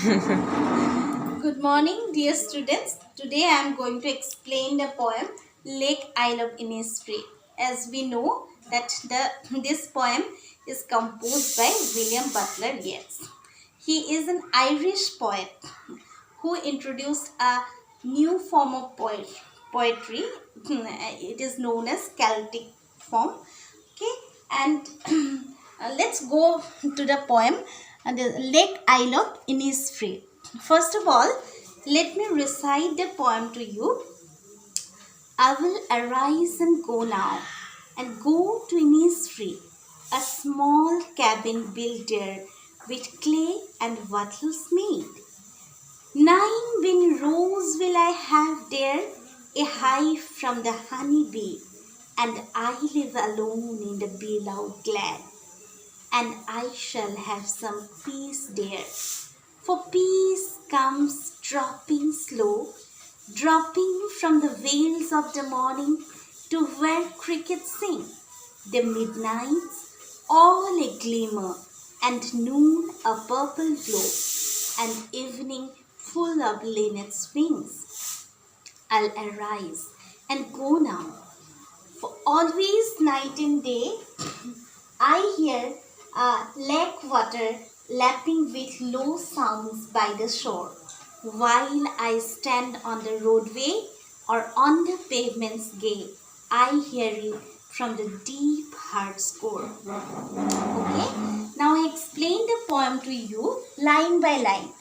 Good morning, dear students. Today I am going to explain the poem Lake Isle of Innisfree. As we know that this poem is composed by William Butler Yeats. He is an Irish poet who introduced a new form of poetry. It is known as Celtic form. Okay, and let's go to the poem. The Lake Isle of Innisfree. First of all, let me recite the poem to you. I will arise and go now, and go to Innisfree, a small cabin built there with clay and wattles made. 9 rows will I have there, a hive from the honey bee, and I live alone in the beloved glade, and I shall have some peace there. For peace comes dropping slow, dropping from the veils of the morning to where crickets sing. The midnights all a glimmer, and noon a purple glow, and evening full of linnet's wings. I'll arise and go now, for always night and day I hear lake water lapping with low sounds by the shore, while I stand on the roadway or on the pavement's gate. I hear it from the deep heart's core. Okay, now I explain the poem to you line by line.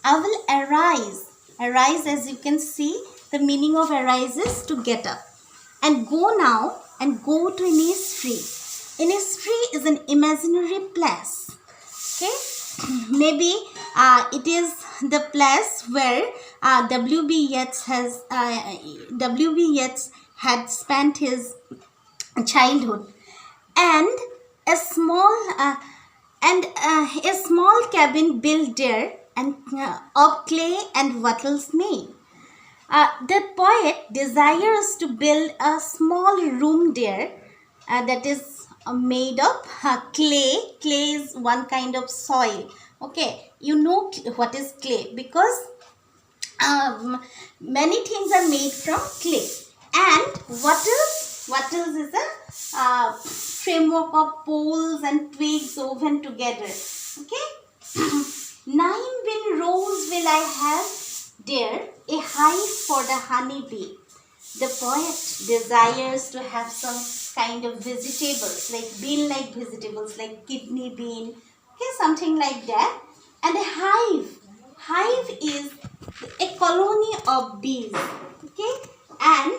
I will arise. Arise, as you can see, the meaning of arise is to get up. And go now, and go to Innisfree. Innisfree is an imaginary place. Okay, maybe it is the place where W.B. Yeats had spent his childhood, and a small cabin built there, and of clay and wattles made. The poet desires to build a small room there that is made of clay. Clay is one kind of soil. Okay, you know what is clay because many things are made from clay. And wattles is a framework of poles and twigs woven together. Okay. 9 rows will I have there, a hive for the honey bee. The poet desires to have some kind of vegetables, like bean-like vegetables, like kidney bean, okay, something like that. And a hive. Hive is a colony of bees, okay, and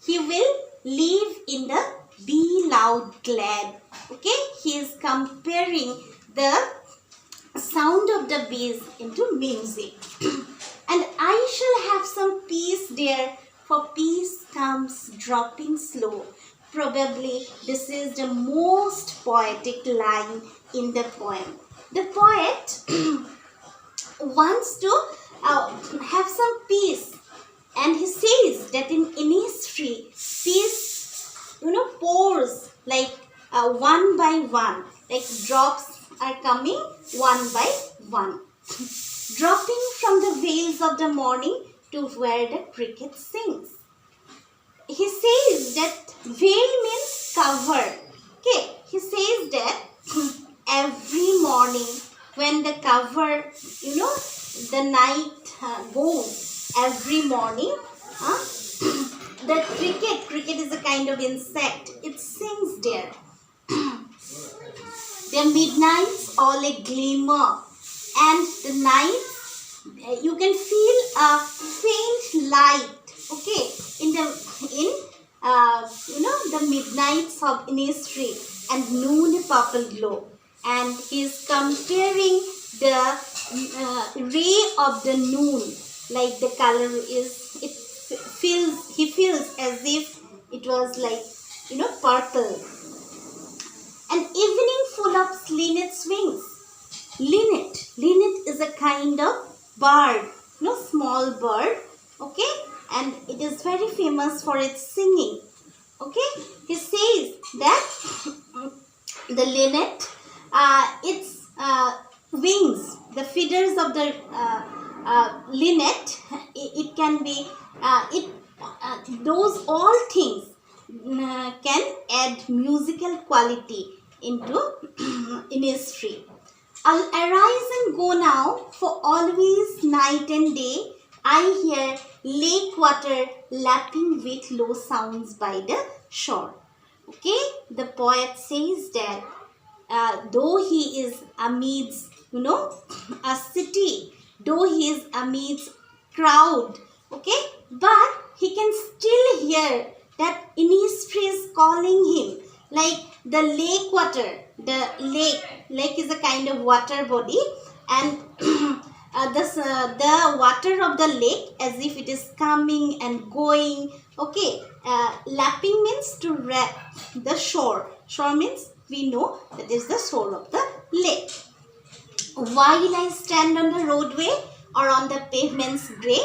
he will live in the bee loud glade. Okay, he is comparing the sound of the bees into music. And I shall have some peace there, for peace comes dropping slow. Probably this is the most poetic line in the poem. The poet wants to have some peace, and he says that in Innisfree, peace, pours like one by one, like drops are coming one by one, dropping from the veils of the morning to where the cricket sings. He says that veil means cover. Okay, he says that every morning when the cover, the night goes, every morning, the cricket is a kind of insect. It sings there. The midnights all a glimmer, and the night you can feel a faint light. Okay, in the midnights of Innisfree, and noon a purple glow, and he is comparing the ray of the noon, like the color is he feels as if it was like purple. An evening full of linnet's wings. Linnet is a kind of bird, small bird, okay, and it is very famous for its singing. Okay, he says that the linnet, its wings the feeders of the linnet, it can be those all things can add musical quality into Innisfree. I'll arise and go now, for always night and day I hear lake water lapping with low sounds by the shore. Okay, the poet says that though he is amidst, a city, though he is amidst crowd, okay, but he can still hear that Innisfree is calling him, like the lake water. The lake is a kind of water body, and the water of the lake, as if it is coming and going. Okay, lapping means to wrap the shore. Shore means we know that is the shore of the lake. While I stand on the roadway or on the pavement's grey,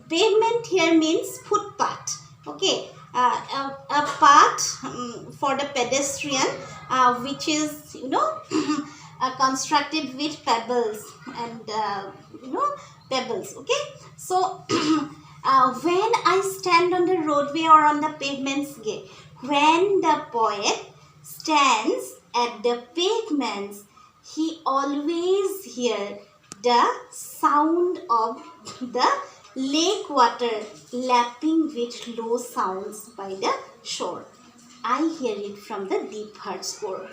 pavement here means footpath. Okay, a path for the pedestrian, which is constructed with pebbles and pebbles. Okay, so when I stand on the roadway or on the pavement's gate, when the poet stands at the pavements, he always hear the sound of the lake water lapping with low sounds by the shore. I hear it from the deep heart's core.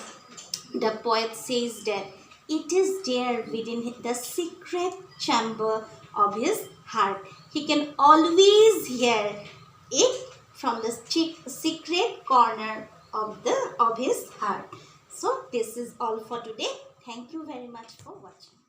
The poet says that it is there within the secret chamber of his heart. He can always hear it from the secret corner of his heart. So this is all for today. Thank you very much for watching.